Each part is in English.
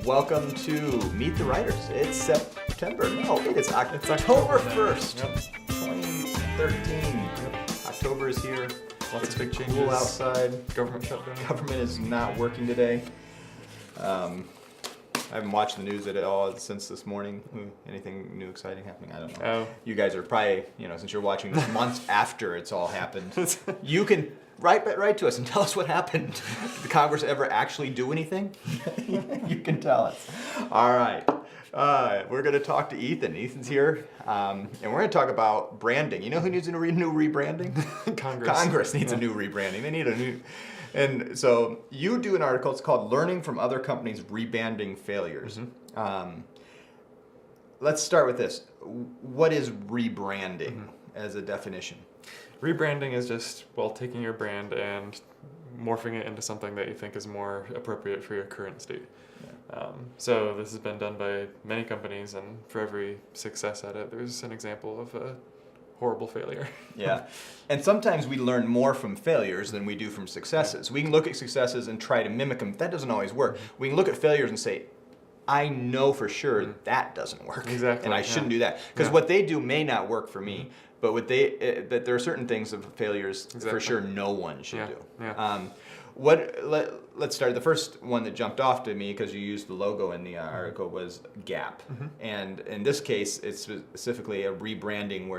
Welcome to Meet the Writers. It's September. No, it's October 1st, 2013. Yep. October is here. Lots of big changes. Cool outside. Government shutdown. Government is not working today. I haven't watched the news at all since this morning. Anything new, exciting happening? I don't know. Oh. You guys are probably, since you're watching this months after it's all happened, you can write to us and tell us what happened. Did the Congress ever actually do anything? You can tell us. All right. We're going to talk to Ethan. Ethan's here, and we're going to talk about branding. You know who needs a new rebranding? Congress needs a new rebranding. They need a new... And so you do an article, it's called Learning from Other Companies' Rebranding Failures. Mm-hmm. Let's start with this. What is rebranding as a definition? Rebranding is just, taking your brand and morphing it into something that you think is more appropriate for your current state. Yeah. So this has been done by many companies, and for every success at it, there's an example of a horrible failure. Yeah. And sometimes we learn more from failures than we do from successes. We can look at successes and try to mimic them. That doesn't always work. We can look at failures and say, I know for sure that doesn't work. Exactly. And I shouldn't do that. Because what they do may not work for me, but that there are certain things of failures for sure no one should do. Yeah. Let's start. The first one that jumped off to me, because you used the logo in the article, was Gap. Mm-hmm. And in this case, it's specifically a rebranding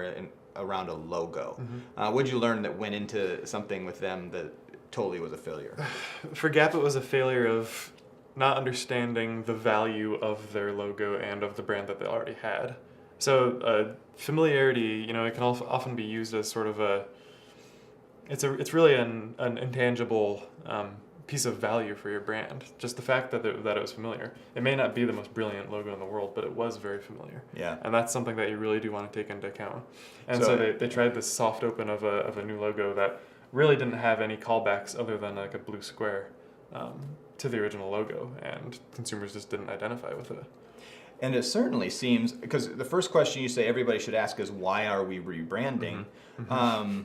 around a logo. Mm-hmm. What did you learn that went into something with them that totally was a failure? For Gap, it was a failure of not understanding the value of their logo and of the brand that they already had. So familiarity, it can often be used as sort of it's really an intangible piece of value for your brand. Just the fact that it was familiar. It may not be the most brilliant logo in the world, but it was very familiar. Yeah. And that's something that you really do want to take into account. And so they tried this soft open of a new logo that really didn't have any callbacks other than like a blue square to the original logo, and consumers just didn't identify with it. And it certainly seems, because the first question you say everybody should ask is, why are we rebranding? Mm-hmm.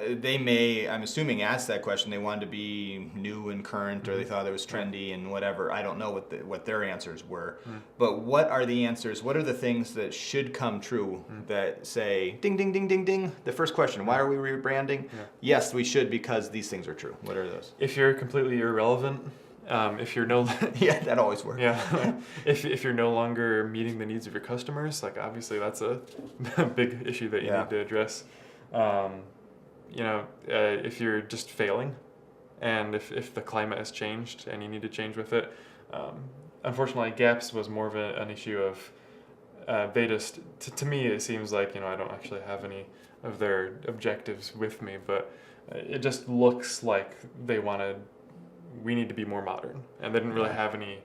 They may, I'm assuming, ask that question. They wanted to be new and current, or they thought it was trendy and whatever. I don't know what their answers were. But what are the answers? What are the things that should come true that say, ding, ding, ding, ding, ding? The first question, why are we rebranding? Yeah. Yes, we should, because these things are true. What are those? If you're completely irrelevant, if you're yeah, that always works. Yeah, if you're no longer meeting the needs of your customers, like obviously that's a big issue that you need to address. If you're just failing, and if the climate has changed and you need to change with it, unfortunately, Gap's was more of an issue of they just to me it seems like I don't actually have any of their objectives with me, but it just looks like we need to be more modern, and they didn't really have any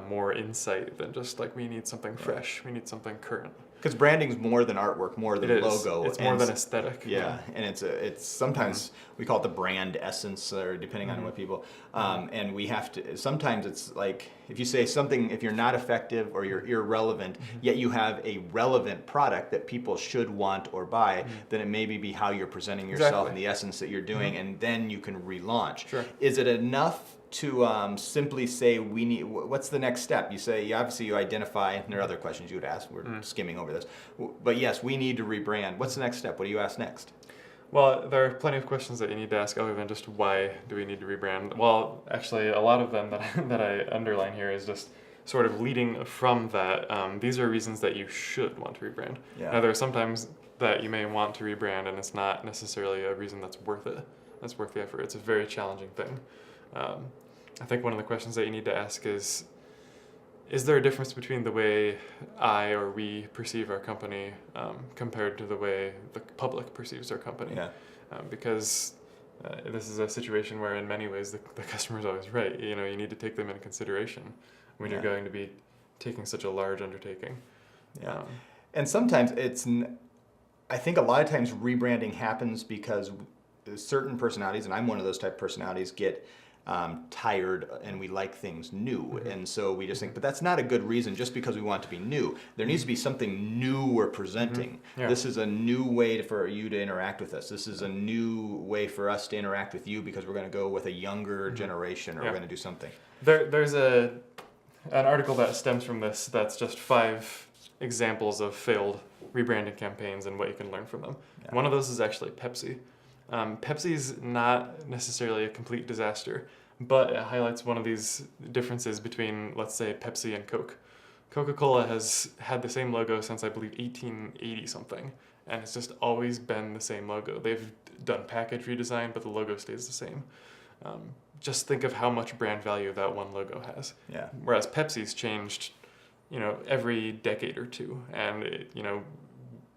more insight than just like, we need something fresh, we need something current. Because branding's more than artwork, more than logo. It's more than aesthetic. Yeah, and it's sometimes we call it the brand essence, or depending on what people. And we have to. Sometimes it's like, if you say something, if you're not effective or you're irrelevant, yet you have a relevant product that people should want or buy, then it maybe be how you're presenting yourself and the essence that you're doing, and then you can relaunch. Sure. Is it enough to simply say what's the next step? You say, obviously you identify, and there are other questions you would ask, we're skimming over this, but yes, we need to rebrand. What's the next step? What do you ask next? Well, there are plenty of questions that you need to ask other than just, why do we need to rebrand? Well, actually, a lot of them that I underline here is just sort of leading from that. These are reasons that you should want to rebrand. Yeah. Now, there are sometimes that you may want to rebrand, and it's not necessarily a reason that's worth it. That's worth the effort. It's a very challenging thing. I think one of the questions that you need to ask is there a difference between the way I or we perceive our company compared to the way the public perceives our company? Yeah. Because this is a situation where in many ways the customer's always right. You need to take them into consideration when you're going to be taking such a large undertaking. Yeah. And sometimes I think a lot of times rebranding happens because certain personalities, and I'm one of those type of personalities, get tired and we like things new. And so we just think, but that's not a good reason just because we want to be new. There needs to be something new we're presenting. Yeah. This is a new way for you to interact with us. This is a new way for us to interact with you because we're going to go with a younger generation, or we're going to do something. There's a an article that stems from this that's just 5 examples of failed rebranding campaigns and what you can learn from them. Yeah. One of those is actually Pepsi. Pepsi's not necessarily a complete disaster, but it highlights one of these differences between, let's say, Pepsi and Coke. Coca-Cola has had the same logo since, I believe, 1880 something, and it's just always been the same logo. They've done package redesign, but the logo stays the same. Just think of how much brand value that one logo has. Yeah. Whereas Pepsi's changed, every decade or two, and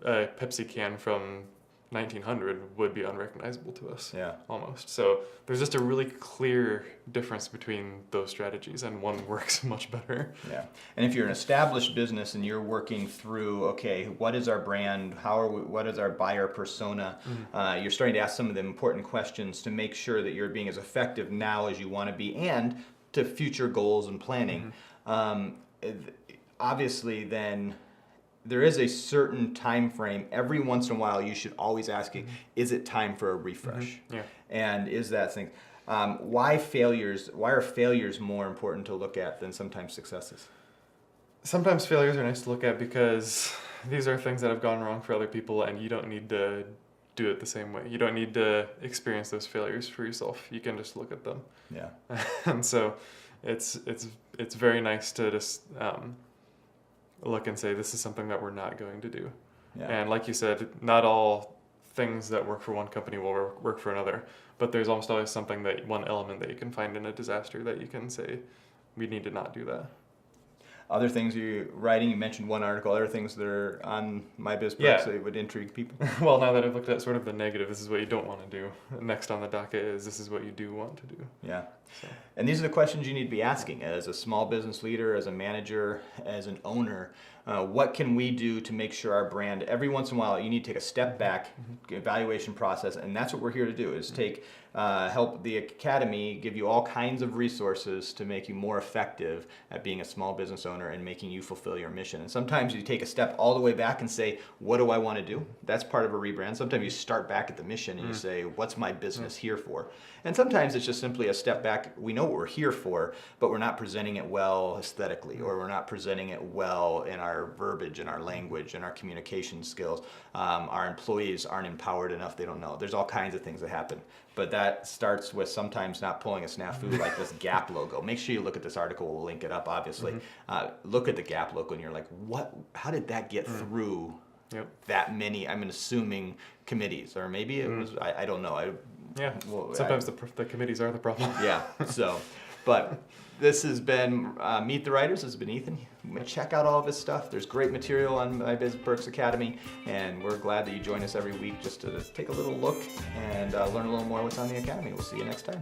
a Pepsi can from 1900 would be unrecognizable to us. Yeah. Almost. So there's just a really clear difference between those strategies, and one works much better. Yeah. And if you're an established business and you're working through, okay, what is our brand? What is our buyer persona? You're starting to ask some of the important questions to make sure that you're being as effective now as you want to be, and to future goals and planning. Obviously, then there is a certain time frame. Every once in a while, you should always ask, is it time for a refresh? Yeah. And is that thing? Why are failures more important to look at than sometimes successes? Sometimes failures are nice to look at because these are things that have gone wrong for other people, and you don't need to do it the same way. You don't need to experience those failures for yourself. You can just look at them. Yeah. And so it's very nice to just look and say, this is something that we're not going to do. Yeah. And like you said, not all things that work for one company will work for another, but there's almost always one element that you can find in a disaster that you can say, we need to not do that. Other things you're writing, you mentioned one article, other things that are on My Biz Perks that would intrigue people? Well, now that I've looked at sort of the negative, this is what you don't want to do. Next on the docket is, this is what you do want to do. Yeah. So. And these are the questions you need to be asking as a small business leader, as a manager, as an owner. What can we do to make sure our brand, every once in a while, you need to take a step back, evaluation process, and that's what we're here to do, is help the Academy give you all kinds of resources to make you more effective at being a small business owner and making you fulfill your mission. And sometimes you take a step all the way back and say, what do I want to do? That's part of a rebrand. Sometimes you start back at the mission and you say, what's my business here for? And sometimes it's just simply a step back. We know what we're here for, but we're not presenting it well aesthetically, or we're not presenting it well in our verbiage, in our language, in our communication skills. Our employees aren't empowered enough. They don't know. There's all kinds of things that happen. But that starts with sometimes not pulling a snafu like this Gap logo. Make sure you look at this article. We'll link it up, obviously. Look at the Gap logo and you're like, what? How did that get through that many, I'm assuming, committees? Or maybe it was, I don't know. Sometimes the committees are the problem. Yeah, so, but this has been Meet the Writers. This has been Ethan. Check out all of his stuff. There's great material on My Biz Perks Academy, and we're glad that you join us every week just to take a little look and learn a little more what's on the Academy. We'll see you next time.